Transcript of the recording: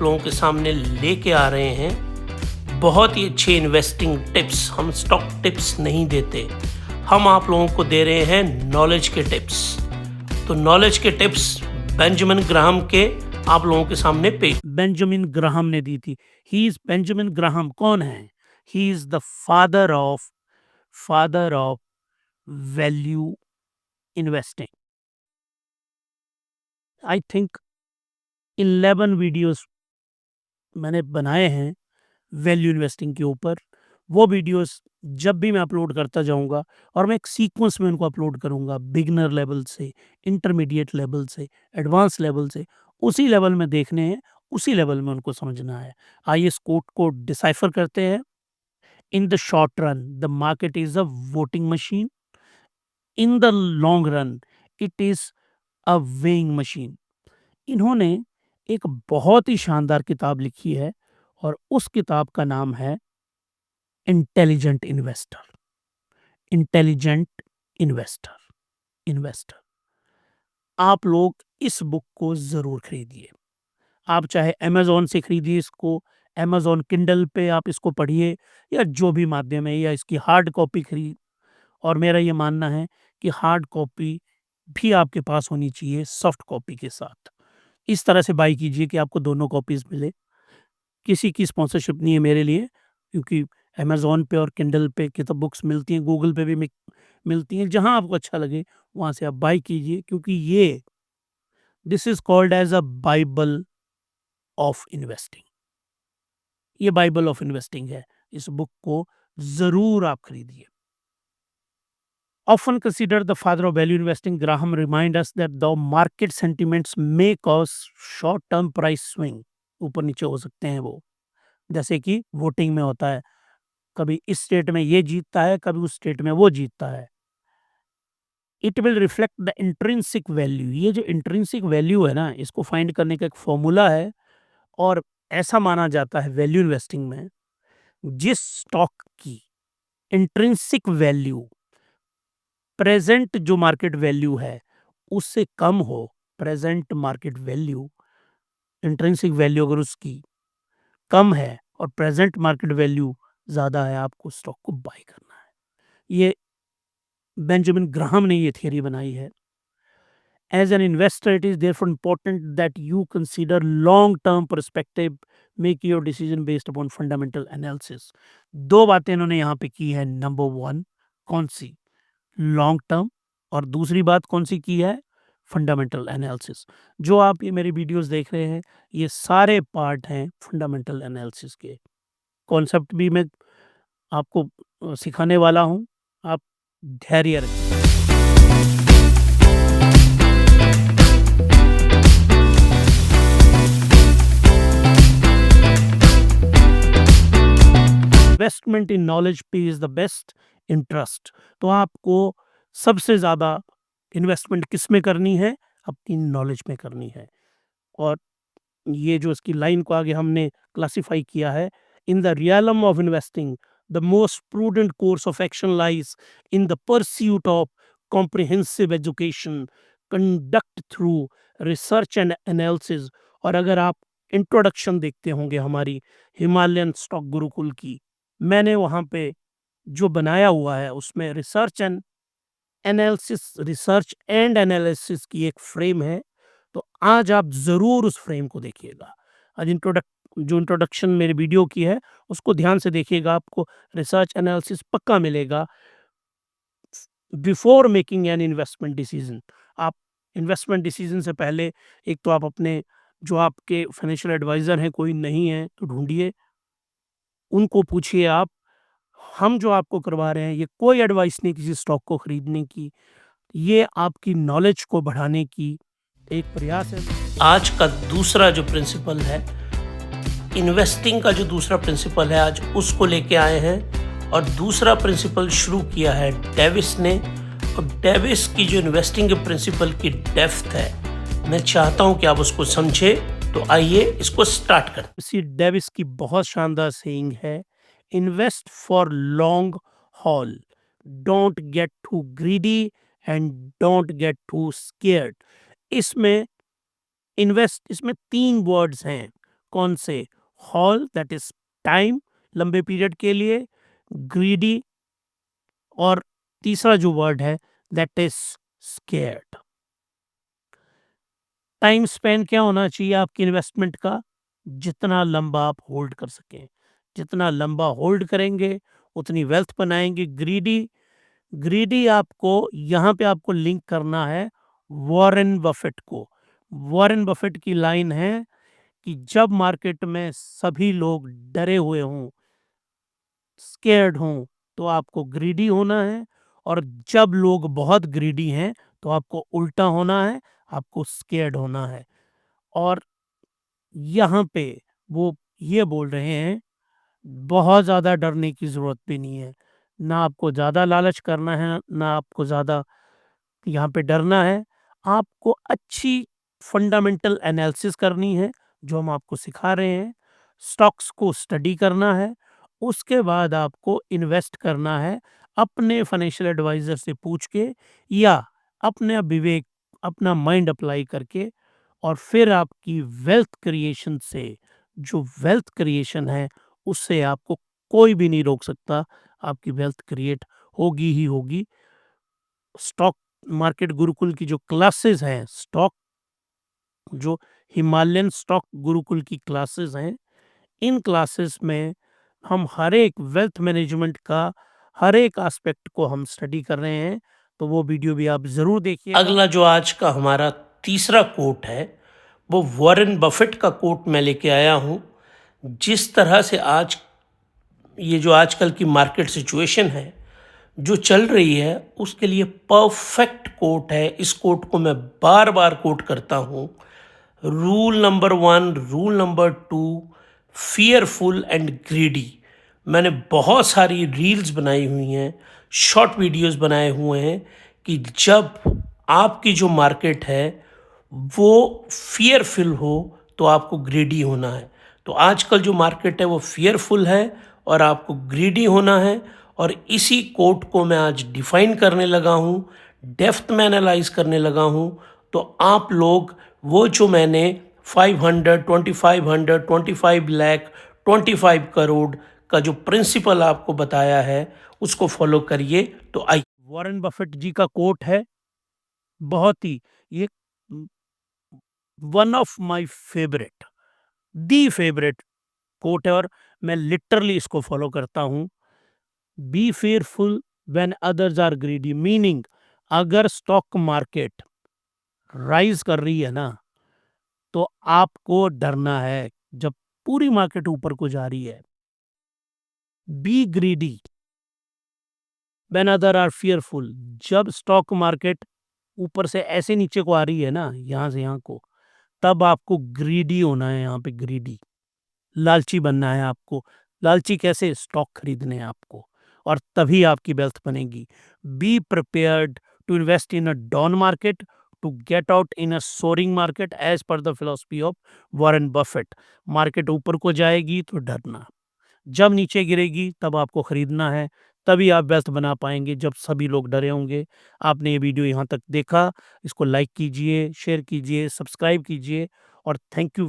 आप लोगों के सामने लेके आ रहे हैं बहुत ही अच्छे इन्वेस्टिंग टिप्स। हम स्टॉक टिप्स नहीं देते, हम आप लोगों को दे रहे हैं नॉलेज के टिप्स। तो नॉलेज के टिप्स बेंजामिन ग्राहम के आप लोगों के सामने पेश। बेंजामिन ग्राहम ने दी थी। ही इज बेंजामिन ग्राहम कौन है? He is the father of value investing. I think 11 videos मैंने बनाए हैं वैल्यू इन्वेस्टिंग के ऊपर। वो वीडियोस जब भी मैं अपलोड करता जाऊंगा और मैं एक सीक्वेंस में उनको अपलोड करूंगा, बिगिनर लेवल से, इंटरमीडिएट लेवल से, एडवांस लेवल से। उसी लेवल में देखने हैं, उसी लेवल में उनको समझना है। आइए इस कोट को डिसाइफर करते हैं। In the short run the market is a voting machine, in the long run it is a weighing machine. इन्होंने एक बहुत ही शानदार किताब लिखी है और उस किताब का नाम है intelligent investor. Intelligent investor investor आप लोग इस बुक को जरूर खरीदिए। आप चाहे अमेज़न से खरीदिए इसको, अमेज़न किंडल पे आप इसको पढ़िए, या जो भी माध्यम है, या इसकी हार्ड कॉपी खरीद। और मेरा ये मानना है कि हार्ड कॉपी भी आपके पास होनी चाहिए सॉफ्ट कॉपी के साथ। इस तरह से बाई कीजिए कि आपको दोनों कॉपीज मिले। किसी की स्पॉन्सरशिप नहीं है मेरे लिए, क्योंकि अमेज़न पे और किंडल पे किताब बुक्स मिलती हैं, गूगल पे भी मिलती हैं। जहां आपको अच्छा लगे वहां से आप बाई कीजिए, क्योंकि ये this is called as a bible of investing. ये बाइबल ऑफ इन्वेस्टिंग है। इस बुक को जरूर आप खरीदिए। Often considered the father of value investing, Graham reminds us that the market sentiments may cause short-term price swing. ऊपर नीचे हो सकते हैं वो, जैसे कि वोटिंग में होता है, कभी इस स्टेट में ये जीतता है, कभी उस स्टेट में वो जीतता है। It will reflect the intrinsic value. ये जो इंट्रिंसिक वैल्यू है ना, इसको फाइंड करने का एक फॉर्मूला है। और ऐसा माना जाता है वैल्यू इन्वेस्टिंग में, जिस स्टॉक की इंट्रिंसिक वैल्यू प्रेजेंट जो मार्केट वैल्यू है उससे कम हो, present market value, intrinsic value अगर उसकी कम है और प्रेजेंट मार्केट वैल्यू ज्यादा है, आपको स्टॉक को बाय करना है। ये बेंजामिन ग्राहम ने ये थियरी बनाई है। As an investor, it is therefore important that you consider long-term perspective, make your decision based upon fundamental analysis. दो बातें इन्होंने यहाँ पे की है। नंबर वन, कौन सी? Long term. और दूसरी बात कौन सी की है? Fundamental analysis. जो आप ये मेरी वीडियोस देख रहे हैं, ये सारे पार्ट हैं फंडामेंटल एनालिसिस के। कॉन्सेप्ट भी मैं आपको सिखाने वाला हूँ। आप धैर्य रखें। इन्वेस्टमेंट इन नॉलेज पे इज द बेस्ट इंटरेस्ट। तो आपको सबसे ज्यादा इन्वेस्टमेंट किस में करनी है? अपनी नॉलेज में करनी है। और ये जो इसकी लाइन को आगे हमने क्लासिफाई किया है, in the realm of investing the most prudent course of action lies in the pursuit of comprehensive education conduct through research and analysis. और अगर आप इंट्रोडक्शन देखते होंगे हमारी हिमालयन स्टॉक गुरुकुल की, मैंने वहाँ पे जो बनाया हुआ है उसमें रिसर्च एंड एनालिसिस की एक फ्रेम है। तो आज आप ज़रूर उस फ्रेम को देखिएगा। आज जो इंट्रोडक्शन मेरे वीडियो की है उसको ध्यान से देखिएगा, आपको रिसर्च एनालिसिस पक्का मिलेगा before making an investment decision. आप इन्वेस्टमेंट डिसीजन से पहले एक तो आप अपने जो आपके फाइनेंशियल एडवाइज़र हैं, कोई नहीं है तो ढूंढिए, उनको पूछिए आप। हम जो आपको करवा रहे हैं ये कोई एडवाइस नहीं किसी स्टॉक को खरीदने की, ये आपकी नॉलेज को बढ़ाने की एक प्रयास है। आज का दूसरा जो प्रिंसिपल है, इन्वेस्टिंग का जो दूसरा प्रिंसिपल है, आज उसको लेके आए हैं। और दूसरा प्रिंसिपल शुरू किया है डेविस ने। और डेविस की जो इन्वेस्टिंग के प्रिंसिपल की डेप्थ है, मैं चाहता हूं कि आप उसको समझे। तो आइए इसको स्टार्ट करते हैं। इसी डेविस की बहुत शानदार सेइंग है, invest for long haul, don't get too greedy and don't get too scared. इसमें इन्वेस्ट, इसमें तीन वर्ड्स हैं, कौन से? हॉल दैट इज टाइम, लंबे पीरियड के लिए, ग्रीडी, और तीसरा जो वर्ड है that is scared. Time span क्या होना चाहिए आपकी इन्वेस्टमेंट का? जितना लंबा आप होल्ड कर सकें। जितना लंबा होल्ड करेंगे उतनी वेल्थ बनाएंगे। ग्रीडी, ग्रीडी आपको यहाँ पे आपको लिंक करना है वॉरेन बफेट को। वॉरेन बफेट की लाइन है कि जब मार्केट में सभी लोग डरे हुए हों, स्केर्ड हों, तो आपको ग्रीडी होना है, और जब लोग बहुत ग्रीडी हैं तो आपको उल्टा होना है, आपको स्केर्ड होना है। और यहाँ पे वो ये बोल रहे हैं बहुत ज़्यादा डरने की ज़रूरत भी नहीं है। ना आपको ज़्यादा लालच करना है, ना आपको ज़्यादा यहाँ पे डरना है। आपको अच्छी फंडामेंटल एनालिसिस करनी है, जो हम आपको सिखा रहे हैं। स्टॉक्स को स्टडी करना है, उसके बाद आपको इन्वेस्ट करना है अपने फाइनेंशियल एडवाइज़र से पूछ के, या अपना विवेक, अपना माइंड अप्लाई करके, और फिर आपकी वेल्थ क्रिएशन से, जो वेल्थ क्रिएशन है उससे आपको कोई भी नहीं रोक सकता। आपकी वेल्थ क्रिएट होगी ही होगी। स्टॉक मार्केट गुरुकुल की जो क्लासेस हैं, स्टॉक जो हिमालयन स्टॉक गुरुकुल की क्लासेस हैं, इन क्लासेस में हम हर एक वेल्थ मैनेजमेंट का हर एक एस्पेक्ट को हम स्टडी कर रहे हैं। तो वो वीडियो भी आप ज़रूर देखिएगा। अगला जो आज का हमारा तीसरा कोट है वो वॉरेन बफेट का कोट मैं लेके आया हूँ। जिस तरह से आज ये जो आजकल की मार्केट सिचुएशन है जो चल रही है उसके लिए परफेक्ट कोट है। इस कोट को मैं बार बार कोट करता हूँ। Rule number 1, rule number 2, fearful and greedy. मैंने बहुत सारी रील्स बनाई हुई हैं, शॉर्ट वीडियोस बनाए हुए हैं कि जब आपकी जो मार्केट है वो फियरफुल हो तो आपको ग्रीडी होना है। तो आजकल जो मार्केट है वो फियरफुल है और आपको ग्रीडी होना है। और इसी कोट को मैं आज डिफाइन करने लगा हूँ, डेप्थ में एनालाइज करने लगा हूँ। तो आप लोग वो जो मैंने 500, 2500, 25 लाख, 25 करोड़ का जो प्रिंसिपल आपको बताया है उसको फॉलो करिए। तो आई वॉरेन बफेट जी का कोट है, बहुत ही, ये one of my favourite, the favourite quote है, और मैं लिटरली इसको फॉलो करता हूँ। Be fearful when others are greedy, meaning अगर स्टॉक मार्केट राइज कर रही है ना, तो आपको डरना है। जब पूरी मार्केट ऊपर को जा रही है, be greedy when other are fearful. जब स्टॉक मार्केट ऊपर से ऐसे नीचे को आ रही है ना, यहाँ से यहाँ को, तब आपको ग्रीडी होना है। यहाँ पे ग्रीडी, लालची बनना है आपको। लालची कैसे? स्टॉक खरीदने हैं आपको, और तभी आपकी वेल्थ बनेगी। Be prepared to invest in a down market to get out in a soaring market, as per the philosophy of Warren Buffett. Market ऊपर को जाएगी तो डरना, जब नीचे गिरेगी तब आपको खरीदना है। तभी आप वेल्थ बना पाएंगे, जब सभी लोग डरे होंगे। आपने ये वीडियो यहाँ तक देखा, इसको लाइक कीजिए, शेयर कीजिए, सब्सक्राइब कीजिए, और थैंक यू।